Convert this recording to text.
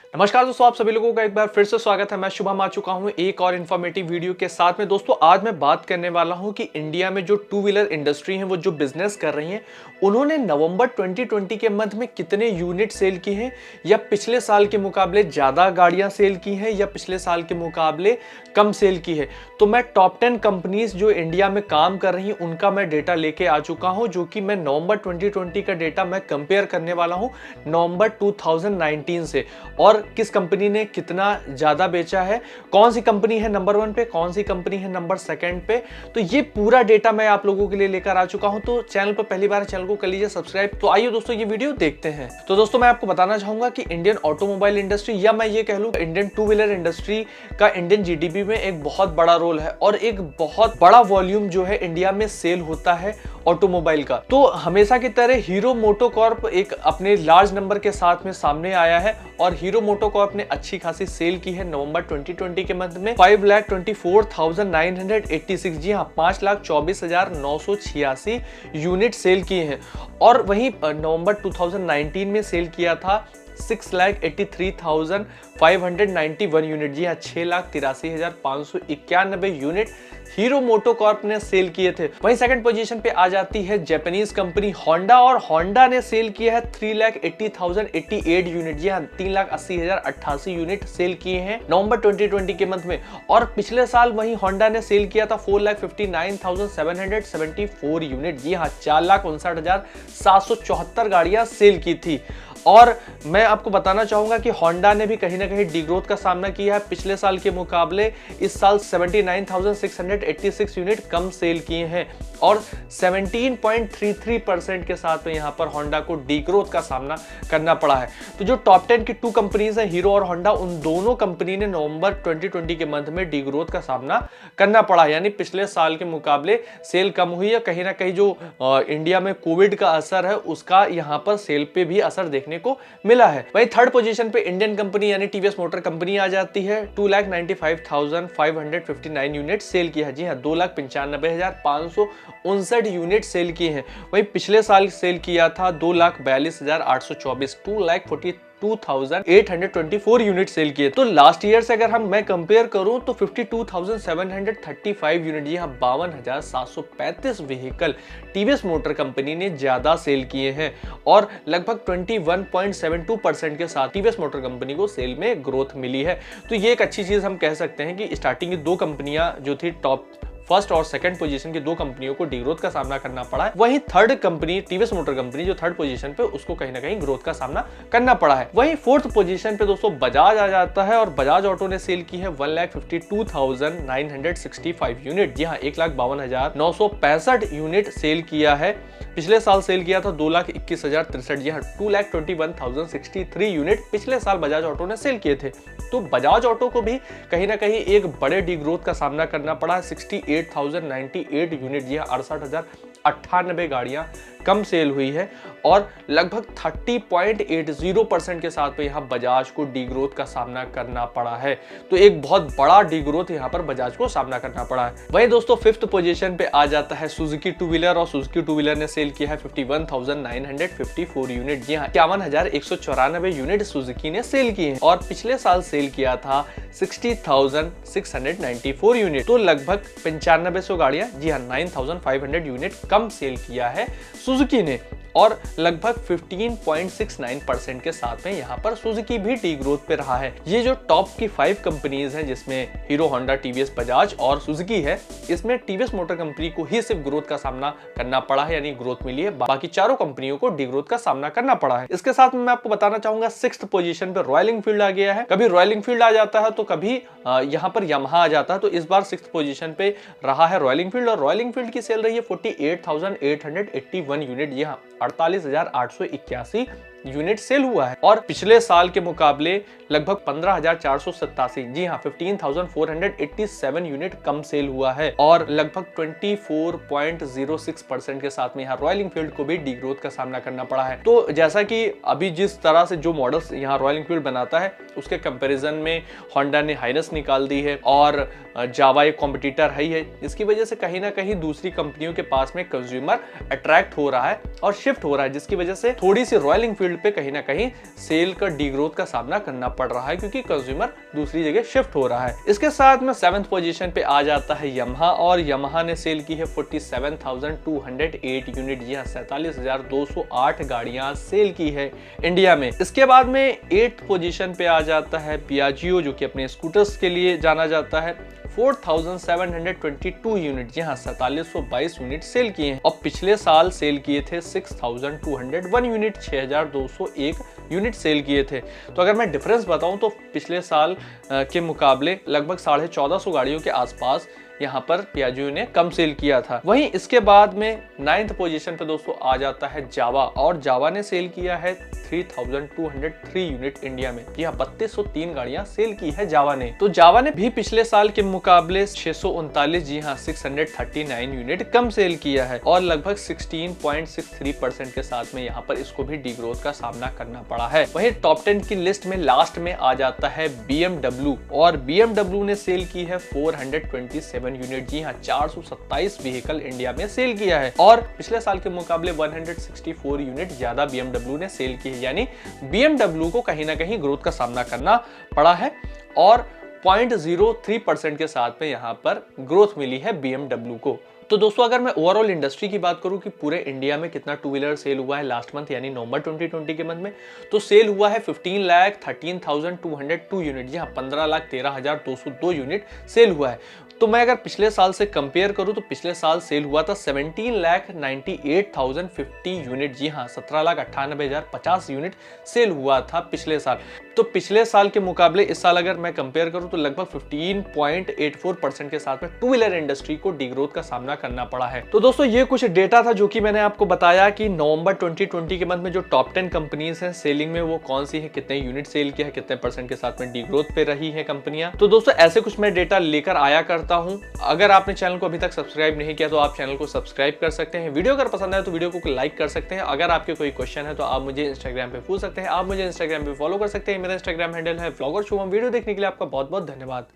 नमस्कार दोस्तों, आप सभी लोगों का एक बार फिर से स्वागत है। मैं शुभम आ चुका हूं एक और इन्फॉर्मेटिव वीडियो के साथ में। दोस्तों आज मैं बात करने वाला हूं कि इंडिया में जो टू व्हीलर इंडस्ट्री है वो जो बिजनेस कर रही है उन्होंने नवंबर 2020 के मंथ में कितने यूनिट सेल की हैं, या पिछले साल के मुकाबले ज्यादा गाड़ियां सेल की हैं या पिछले साल के मुकाबले कम सेल की है। तो मैं टॉप 10 कंपनीज जो इंडिया में काम कर रही हैं उनका मैं डेटा लेके आ चुका हूं, जो कि मैं नवंबर 2020 का डेटा मैं कंपेयर करने वाला हूं नवंबर 2019 से, और किस कंपनी ने कितना ज्यादा बेचा है, कौन सी कंपनी है नंबर 1 पे, कौन सी कंपनी है नंबर 2 पे। तो ये पूरा डेटा मैं आप लोगों के लिए लेकर आ चुका हूं। तो चैनल पर पहली बार चैनल को कर लीजिए सब्सक्राइब। तो आइए दोस्तों ये वीडियो देखते हैं। तो दोस्तों मैं आपको बताना चाहूंगा कि इंडियन ऑटोमोबाइल इंडस्ट्री, या मैं ये कह लूं इंडियन टू व्हीलर इंडस्ट्री का इंडियन जीडीपी में एक बहुत बड़ा रोल है, और एक बहुत बड़ा वॉल्यूम जो है इंडिया में सेल होता है ऑटोमोबाइल का। तो हमेशा की तरह हीरो मोटोकॉर्प एक अपने लार्ज नंबर के साथ में सामने आया है, और हीरो मोटोकॉर्प ने अच्छी खासी सेल की है नवंबर 2020 के मंथ में 5,24,986, जी हाँ 5,24,986 यूनिट सेल किए हैं। और वहीं नवंबर 2019 में सेल किया था 6,83,591 यूनिट, जी हाँ 6,83,591 यूनिट हीरो मोटोकॉर्प ने सेल किए थे। वहीं सेकंड पोजीशन पे आ जाती है जापानीज कंपनी होंडा, और होंडा ने सेल किया है 3,80,088 यूनिट, जी हाँ 3,80,088 यूनिट सेल किए हैं नवंबर 2020 के मंथ में। और पिछले साल वहीं होंडा ने सेल किया था 4,59,774 यूनिट, जी हाँ 4,59,774 गाड़ियां सेल की थी। और मैं आपको बताना चाहूंगा कि होंडा ने भी कहीं ना कहीं डिग्रोथ का सामना किया है। पिछले साल के मुकाबले इस साल 79,686 यूनिट कम सेल किए हैं, और 17.33% के साथ में यहां पर होंडा को डिग्रोथ का सामना करना पड़ा है। तो जो टॉप 10 की टू कंपनीज हैं हीरो और होंडा, उन दोनों कंपनी ने नवंबर 2020 के मंथ में डिग्रोथ का सामना करना पड़ा, यानी पिछले साल के मुकाबले सेल कम हुई है। कहीं ना कहीं जो इंडिया में कोविड का असर है उसका यहां पर सेल पे भी असर देखने को मिला है। वहीं थर्ड पोजीशन पे इंडियन कंपनी यानी टीवीएस मोटर कंपनी आ जाती है। 2,95,559 यूनिट सेल किया है, जी हाँ 2,95,559 यूनिट सेल किए हैं। वहीं पिछले साल सेल किया था 2,42,824, 2,42,824 यूनिट सेल किए। तो लास्ट ईयर से अगर मैं कंपेयर करूं तो 52,735 यूनिट, जी हाँ 52,735 व्हीकल टीवीएस मोटर कंपनी ने ज्यादा सेल किए हैं, और लगभग 21.72% के साथ टीवीएस मोटर कंपनी को सेल में ग्रोथ मिली है। तो ये एक अच्छी चीज हम कह सकते हैं कि स्टार्टिंग की दो कंपनियां जो थी टॉप फर्स्ट और सेकंड पोजीशन की दो कंपनियों को डिग्रोथ का सामना करना पड़ा है। वहीं third company TVS motor company जो थर्ड पोजीशन पे, उसको कहीं ना कहीं ग्रोथ का सामना करना पड़ा है। वहीं फोर्थ पोजीशन पे दोस्तों बजाज आ जाता है, और बजाज ऑटो ने सेल की है 1,52,965 यूनिट, जी हाँ 1,52,965 यूनिट सेल किया है। पिछले साल सेल किया था 2,21,063, जी हाँ 2,21,063 यूनिट पिछले साल बजाज ऑटो ने सेल किए थे। तो बजाज ऑटो को भी कहीं ना कहीं एक बड़े डिग्रोथ का सामना करना पड़ा है। 68,098 यूनिट, जी हाँ 68,098 गाड़ियां कम सेल हुई है, और लगभग 30.80% के साथ में यहाँ बजाज को डिग्रोथ का सामना करना पड़ा है। तो एक बहुत बड़ा डिग्रोथ यहाँ पर बजाज को सामना करना पड़ा है। वहीं दोस्तों फिफ्थ पोजीशन पे आ जाता है सुजुकी टू व्हीलर, और सुजुकी टू व्हीलर ने सेल किया है 51,954 यूनिट, जी हाँ 51,194 यूनिट सुजुकी ने सेल की है, और पिछले साल सेल किया था 60,694 यूनिट। तो लगभग 9500 गाड़ियां, जी हाँ 9,500 यूनिट कम सेल किया है सुजुकी ने, और लगभग 15.69% के साथ में यहाँ पर सुजुकी भी डिग्रोथ पे रहा है। ये जो टॉप की 5 कंपनीज हैं जिसमें हीरो, होंडा, टीवीएस, बजाज और सुजुकी है, इसमें टीवीएस मोटर कंपनी को ही सिर्फ ग्रोथ का सामना करना पड़ा है, यानी ग्रोथ मिली है। बाकी चारों कंपनियों को डिग्रोथ का सामना करना पड़ा है। इसके साथ में मैं आपको बताना चाहूंगा सिक्स्थ पोजीशन पे रॉयल एनफील्ड आ गया है। कभी रॉयल एनफील्ड आ जाता है तो कभी यहाँ पर यामाहा आ जाता है। तो इस बार सिक्स्थ पोजीशन पे रहा है रॉयल एनफील्ड, और रॉयल एनफील्ड की सेल रही है 48,881 यूनिट, जी हाँ 48,881 यूनिट सेल हुआ है, और पिछले साल के मुकाबले लगभग 15,487, जी हाँ 15,487 यूनिट कम सेल हुआ है, और लगभग 24.06% के साथ में यहाँ रॉयल एनफील्ड को भी डिग्रोथ का सामना करना पड़ा है। तो जैसा कि अभी जिस तरह से जो मॉडल्स यहाँ रॉयल एनफील्ड बनाता है उसके कंपैरिजन में होंडा ने हाइनस निकाल दी है, और जावा एक कॉम्पिटिटर है। इसकी वजह से कहीं ना कहीं दूसरी कंपनियों के पास में कंज्यूमर अट्रैक्ट हो रहा है और शिफ्ट हो रहा है, जिसकी वजह से थोड़ी सी रॉयल एनफील्ड यूनिट पे कहीं ना कहीं सेल का डीग्रोथ का सामना करना पड़ रहा है, क्योंकि कंज्यूमर दूसरी जगह शिफ्ट हो रहा है। इसके साथ में 7th पोजीशन पे आ जाता है यमहा, और यमहा ने सेल की है 47,208 यूनिट, जी हाँ 47,208 गाड़ियां सेल की है इंडिया में। इसके बाद में 8th पोजीशन पे आ जाता है पियाजियो, जो कि अपने स्कूटर्स के लिए जाना जाता है, 4,722 यूनिट, जी हाँ 4722 यूनिट सेल किए हैं। और पिछले साल सेल किए थे 6,201 यूनिट, 6,201 यूनिट सेल किए थे। तो अगर मैं डिफरेंस बताऊं तो पिछले साल के मुकाबले लगभग 1450 गाड़ियों के आसपास यहाँ पर पियाजियो ने कम सेल किया था। वहीं इसके बाद में 9th पोजीशन पे दोस्तों आ जाता है जावा, और जावा ने सेल किया है 3,203 यूनिट इंडिया में। यहाँ 3203 गाड़ियां सेल की है जावा ने। तो जावा ने भी पिछले साल के मुकाबले 639, जी हाँ 639 यूनिट कम सेल किया है, और लगभग 16.63% के साथ में यहाँ पर इसको भी डीग्रोथ का सामना करना पड़ा है। वहीं टॉप 10 की लिस्ट में लास्ट में आ जाता है BMW, और BMW ने सेल की है 427 यूनिट, जी हाँ 427 व्हीकल इंडिया में सेल किया है, और पिछले साल के मुकाबले 164 यूनिट ज्यादा BMW ने सेल की है। यानी BMW को कहीं ना कहीं ग्रोथ का सामना करना पड़ा है, और 0.03% के साथ में यहां पर ग्रोथ मिली है BMW को। तो दोस्तों अगर मैं ओवरऑल इंडस्ट्री की बात करूं कि पूरे इंडिया में कितना टू व्हीलर सेल हुआ है लास्ट मंथ यानी नवंबर 2020 के मंथ में, तो सेल हुआ है 15,13,202 यूनिट, जी हाँ 15,13,202 यूनिट सेल हुआ है। तो मैं अगर पिछले साल से कंपेयर करूं तो पिछले साल सेल हुआ था 17,98,050 यूनिट, जी हाँ 17,98,050 यूनिट सेल हुआ था पिछले साल। तो पिछले साल के मुकाबले इस साल अगर मैं कंपेयर करूं तो लगभग 15.84% के साथ में टू व्हीलर इंडस्ट्री को डीग्रोथ का सामना करना पड़ा है। तो दोस्तों ये कुछ डेटा था जो कि मैंने आपको बताया कि नवंबर 2020 के मंथ में जो टॉप 10 कंपनीज हैं सेलिंग में वो कौन सी है, कितने यूनिट सेल किया है, कितने % के साथ में डीग्रोथ पे रही है कंपनियां। तो दोस्तों ऐसे कुछ मैं डेटा लेकर आया करता हूं। अगर आपने चैनल को अभी तक सब्सक्राइब नहीं किया तो आप चैनल को सब्सक्राइब कर सकते हैं। वीडियो अगर पसंद आए तो वीडियो को लाइक कर सकते हैं। अगर आपके कोई क्वेश्चन है तो आप मुझे इंस्टाग्राम पे पूछ सकते हैं, आप मुझे इंस्टाग्राम पे फॉलो कर सकते हैं। मेरा इंस्टाग्राम हैंडल है व्लॉगर शुभम। वीडियो देखने के लिए आपका बहुत बहुत धन्यवाद।